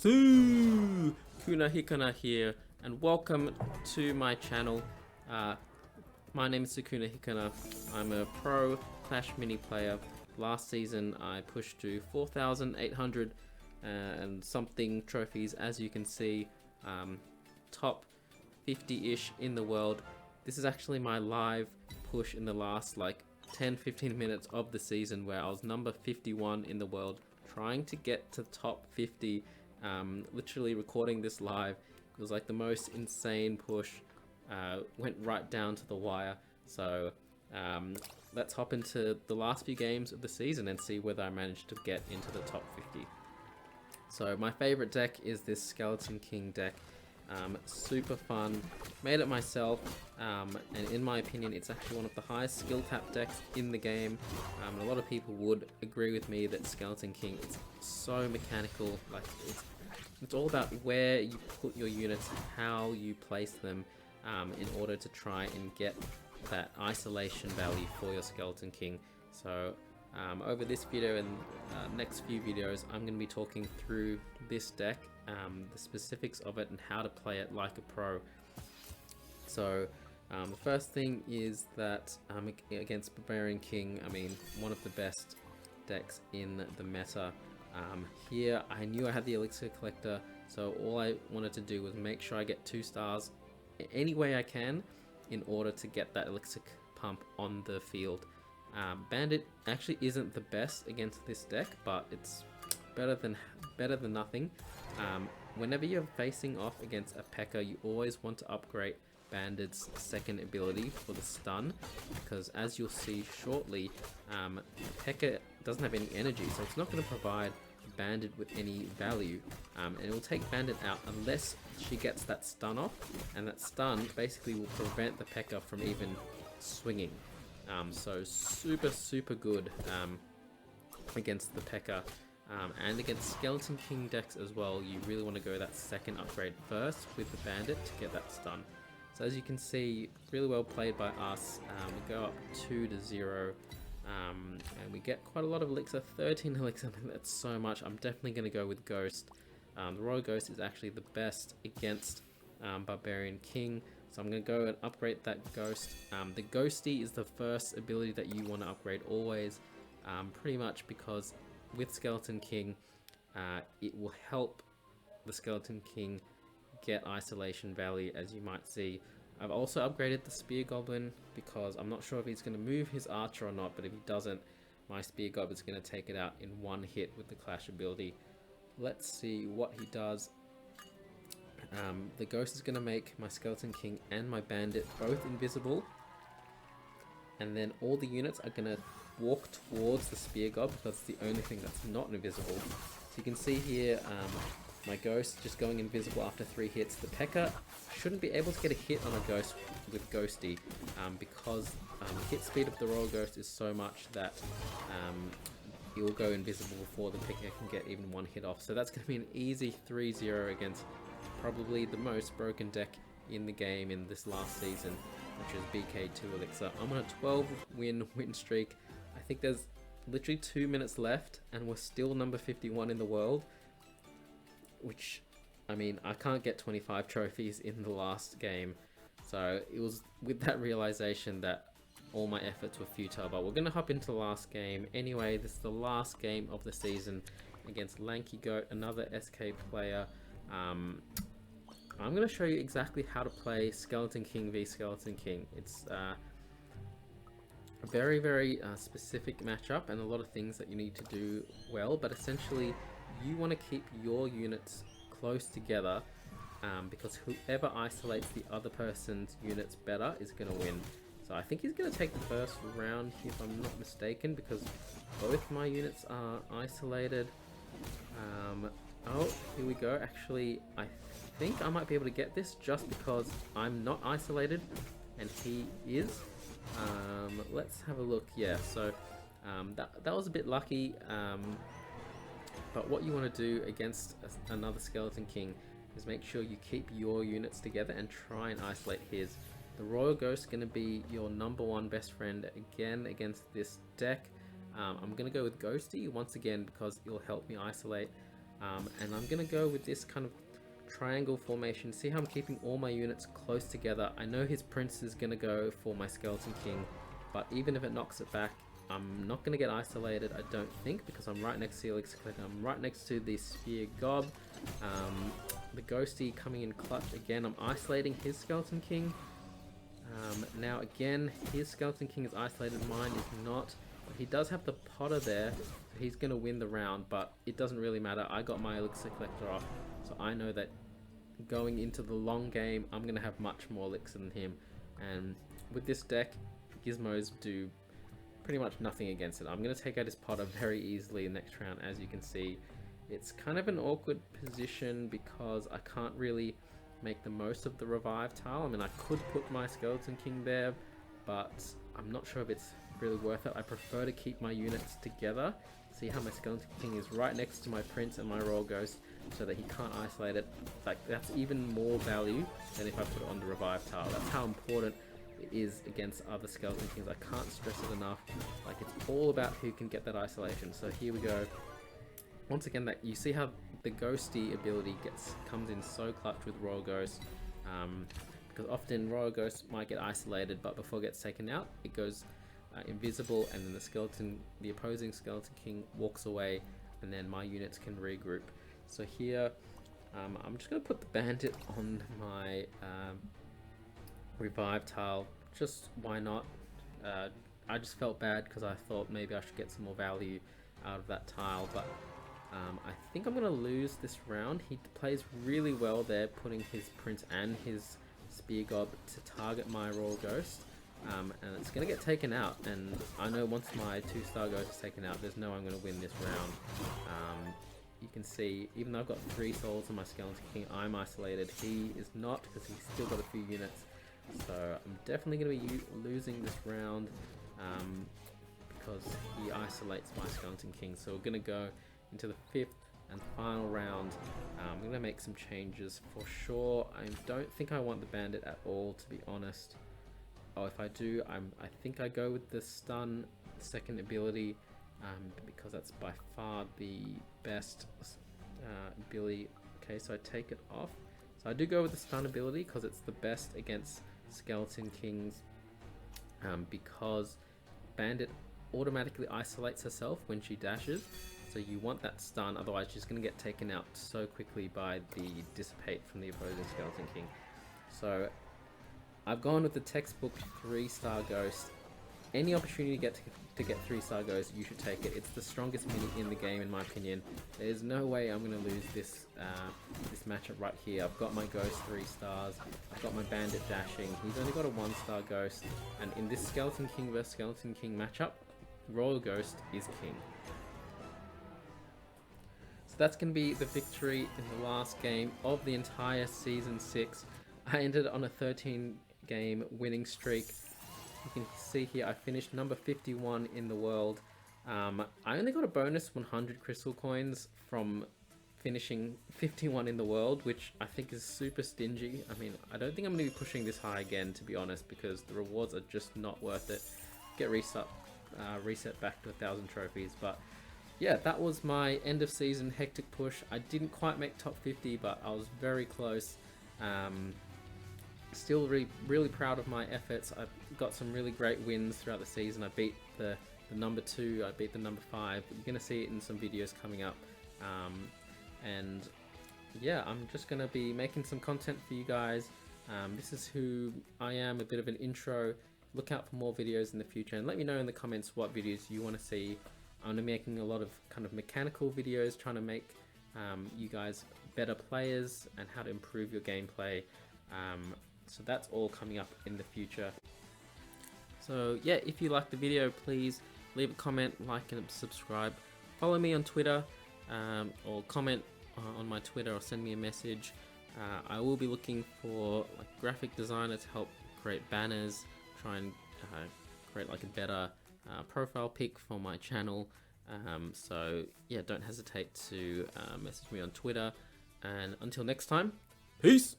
Sue! Kuna Hikana here, and welcome to my channel. My name is Sukuna Hikana. I'm a pro Clash mini player. Last season I pushed to 4,800 and something trophies, as you can see, top 50-ish in the world. This is actually my live push in the last like 10-15 minutes of the season, where I was number 51 in the world, trying to get to top 50. Literally recording this live. It was like the most insane push. Went right down to the wire. So let's hop into the last few games of the season and see whether I managed to get into the top 50. So my favorite deck is this Skeleton King deck. Super fun, made it myself, and in my opinion it's actually one of the highest skill tap decks in the game. A lot of people would agree with me that Skeleton King is so mechanical. Like it's all about where you put your units, how you place them, in order to try and get that isolation value for your Skeleton King. So over this video and next few videos, I'm going to be talking through this deck, the specifics of it and how to play it like a pro. So the first thing is that against Barbarian King, I mean, one of the best decks in the meta. Here I knew I had the Elixir Collector, so all I wanted to do was make sure I get 2 stars any way I can in order to get that Elixir pump on the field. Bandit actually isn't the best against this deck, but it's better than nothing. Whenever you're facing off against a P.E.K.K.A, you always want to upgrade Bandit's second ability for the stun, because as you'll see shortly, P.E.K.K.A doesn't have any energy, so it's not going to provide Bandit with any value, and it will take Bandit out unless she gets that stun off, and that stun basically will prevent the P.E.K.K.A from even swinging. So super good against the P.E.K.K.A, and against Skeleton King decks as well. You really want to go that second upgrade first with the Bandit to get that stun. So as you can see, really well played by us. We go up 2-0, and we get quite a lot of elixir, 13 elixir. I mean, that's so much. I'm definitely going to go with Ghost. The Royal Ghost is actually the best against Barbarian King, so I'm going to go and upgrade that Ghost. The Ghosty is the first ability that you want to upgrade always, pretty much because with Skeleton King, it will help the Skeleton King get isolation value, as you might see. I've also upgraded the Spear Goblin because I'm not sure if he's going to move his archer or not, but if he doesn't, my Spear Goblin is going to take it out in one hit with the Clash ability. Let's see what he does. The Ghost is going to make my Skeleton King and my Bandit both invisible, and then all the units are going to walk towards the Spear Goblin because it's the only thing that's not invisible. So you can see here, my Ghost just going invisible after 3 hits. The P.E.K.K.A shouldn't be able to get a hit on a Ghost with Ghosty, because the hit speed of the Royal Ghost is so much that he will go invisible before the P.E.K.K.A can get even 1 hit off. So that's going to be an easy 3-0 against probably the most broken deck in the game in this last season, which is BK2 Elixir. I'm on a 12-win streak. I think there's literally 2 minutes left and we're still number 51 in the world, which, I mean, I can't get 25 trophies in the last game. So it was with that realization that all my efforts were futile. But we're going to hop into the last game anyway. This is the last game of the season against Lanky Goat, another SK player. I'm going to show you exactly how to play Skeleton King v Skeleton King. It's a very specific matchup and a lot of things that you need to do well, but essentially you want to keep your units close together, because whoever isolates the other person's units better is going to win. So I think he's going to take the first round here, if I'm not mistaken, because both my units are isolated. Oh, here we go. Actually, I think I might be able to get this just because I'm not isolated and he is. Let's have a look. Yeah, so that was a bit lucky. But what you want to do against another Skeleton King is make sure you keep your units together and try and isolate his. The Royal Ghost is going to be your #1 best friend again against this deck. I'm going to go with Ghosty once again because it'll help me isolate And I'm gonna go with this kind of triangle formation. See how I'm keeping all my units close together. I know his prince is gonna go for my Skeleton King, but even if it knocks it back, I'm not gonna get isolated, I don't think, because I'm right next to the Elixir Collector. I'm right next to the Sphere Gob. The Ghosty coming in clutch again. I'm isolating his Skeleton King. Now again, his Skeleton King is isolated, mine is not. But he does have the Potter there, so he's gonna win the round, but it doesn't really matter. I got my Elixir Collector off, so I know that going into the long game, I'm gonna have much more Elixir than him. And with this deck, Gizmos do pretty much nothing against it. I'm going to take out his Potter very easily next round. As you can see, it's kind of an awkward position because I can't really make the most of the revive tile. I mean, I could put my Skeleton King there, but I'm not sure if it's really worth it. I prefer to keep my units together. See how my Skeleton King is right next to my Prince and my Royal Ghost, so that he can't isolate it. Like, that's even more value than if I put it on the revive tile. That's how important it is against other Skeleton Kings. I can't stress it enough. Like, it's all about who can get that isolation. So here we go. Once again, that you see how the Ghosty ability comes in so clutch with Royal Ghost, because often Royal Ghost might get isolated, but before it gets taken out, it goes invisible, and then the opposing Skeleton King walks away, and then my units can regroup. So here, I'm just going to put the Bandit on my revive tile. Just why not? I just felt bad because I thought maybe I should get some more value out of that tile, but I think I'm going to lose this round. He plays really well there, putting his Prince and his Spear Gob to target my Royal Ghost, and it's going to get taken out. And I know once my 2-star Ghost is taken out, there's no way I'm going to win this round. You can see, even though I've got 3 souls on my Skeleton King, I'm isolated. He is not, because he's still got a few units. So I'm definitely going to be losing this round because he isolates my Skeleton King. So we're going to go into the 5th and final round. I'm going to make some changes for sure. I don't think I want the Bandit at all, to be honest. Oh, if I do, I think I go with the Stun second ability, because that's by far the best ability. Okay, so I take it off. So I do go with the Stun ability because it's the best against Skeleton Kings, because Bandit automatically isolates herself when she dashes, so you want that stun, otherwise she's going to get taken out so quickly by the Dissipate from the opposing Skeleton King. So I've gone with the textbook 3-star Ghost. Any opportunity to get 3-star Ghost, you should take it. It's the strongest mini in the game, in my opinion. There's no way I'm going to lose this this matchup right here. I've got my Ghost 3 stars. I've got my Bandit dashing. He's only got a 1-star Ghost. And in this Skeleton King vs Skeleton King matchup, Royal Ghost is king. So that's going to be the victory in the last game of the entire Season 6. I ended on a 13-game winning streak. You can see here I finished number 51 in the world. I only got a bonus 100 crystal coins from finishing 51 in the world, which I think is super stingy. I mean, I don't think I'm going to be pushing this high again, to be honest, because the rewards are just not worth it. Get reset back to 1,000 trophies. But yeah, that was my end of season hectic push. I didn't quite make top 50, but I was very close. Still really proud of my efforts. I got some really great wins throughout the season. I beat the number 2, I beat the number 5. You're going to see it in some videos coming up. And yeah, I'm just going to be making some content for you guys. This is who I am, a bit of an intro. Look out for more videos in the future, and let me know in the comments what videos you want to see. I'm making a lot of kind of mechanical videos, trying to make you guys better players and how to improve your gameplay. So that's all coming up in the future. So yeah, if you like the video, please leave a comment, like and subscribe. Follow me on Twitter, or comment on my Twitter, or send me a message. I will be looking for like graphic designer to help create banners, try and create like a better profile pic for my channel. So yeah, don't hesitate to message me on Twitter. And until next time, peace!